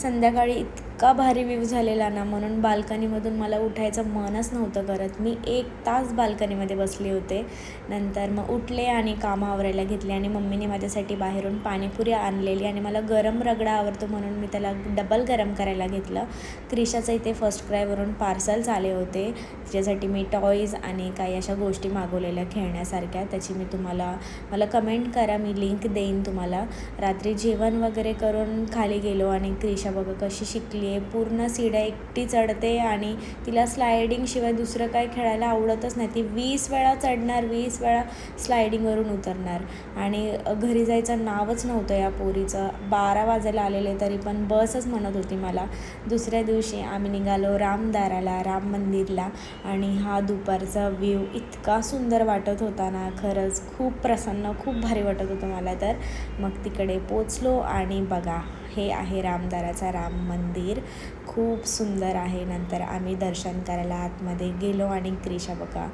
संध्याकाळी इतका भारी व्ह्यू झालेला ना, म्हणून बाल्कनीमधून मला उठायचं मनच नव्हतं करत. मी 1 तास बाल्कनीमध्ये बसले होते. नंतर मग उठले आणि कामं आवरायला घेतली आणि मम्मीने माझ्यासाठी बाहेरून पाणीपुरी आणलेली आणि मला गरम रगडा आवडतो म्हणून मी त्याला डबल गरम करायला घेतलं. क्रिशाचं इथे फर्स्ट क्रायवरून पार्सल्स आले होते. त्याच्यासाठी मी टॉईज आणि काही अशा गोष्टी मागवलेल्या खेळण्यासारख्या. त्याची मी मला कमेंट करा, मी लिंक देईन तुम्हाला. रात्री जेवण वगैरे करून खाली गेलो आणि क्रिशा बघा कशी शिकली आहे. पूर्ण सीड्या एकटी चढते आणि तिला स्लायडिंगशिवाय दुसरं काय खेळायला आवडतच नाही. ती 20 वेळा चढणार, 20 वेळा स्लायडिंगवरून उतरणार आणि घरी जायचं नावच नव्हतं या पोरीचं. 12 वाजायला आलेले तरी पण बसच म्हणत होती मला. दुसऱ्या दिवशी आम्ही निघालो रामदाराला, राम मंदिरला आणि हा दुपारचा व्ह्यू इतका सुंदर वाटत होता ना, खरंच खूप प्रसन्न, खूप भारी वाटत होतं मला तर. मग तिकडे पोचलो आणि बघा हे आहे रामदाराचा राम मंदिर, खूप सुंदर आहे. नंतर आम्ही दर्शन करायला आतमध्ये गेलो आणि क्रिशा बघा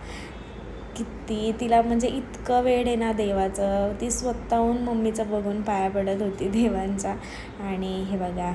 किती तिला म्हणजे इतकं वेळ आहे ना देवाचं. ती स्वतःहून मम्मीचं बघून पाया पडत होती देवांचा. आणि हे बघा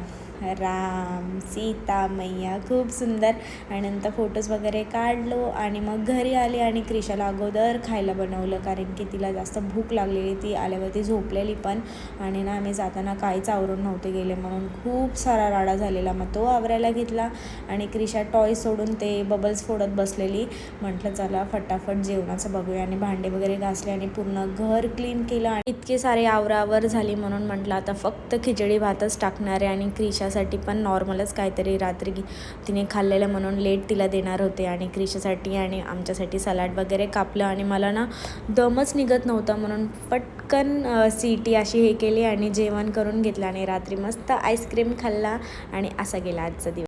राम सीता मैया खूप सुंदर. आणि नंतर फोटोज वगैरे काढलो आणि मग घरी आले आणि क्रिशाला अगोदर खायला बनवलं कारण की तिला जास्त भूक लागलेली. ती आल्यावरती झोपलेली पण आणि ना आम्ही जाताना काहीच आवरून नव्हते गेले म्हणून खूप सारा राडा झालेला. मग तो आवरायला घेतला आणि क्रिशा टॉय सोडून ते बबल्स फोडत बसलेली. म्हटलं चला फटाफट जेवणाचं बघूया आणि भांडे वगैरे घासले आणि पूर्ण घर क्लीन केलं. आणि इतके सारे आवरावर झाली म्हणून म्हटलं आता फक्त खिचडी भातच टाकणार आहे आणि क्रिशासाठी पण नॉर्मलच काहीतरी रात्री तिने खाल्लेलं म्हणून लेट तिला देणार होते. आणि क्रिशासाठी आणि आमच्यासाठी सलाड वगैरे कापलं आणि मला ना दमच निघत नव्हता म्हणून पटकन सीटी अशी हे केली आणि जेवण करून घेतलं आणि रात्री मस्त आईस्क्रीम खाल्ला आणि असा गेला आजचा दिवस.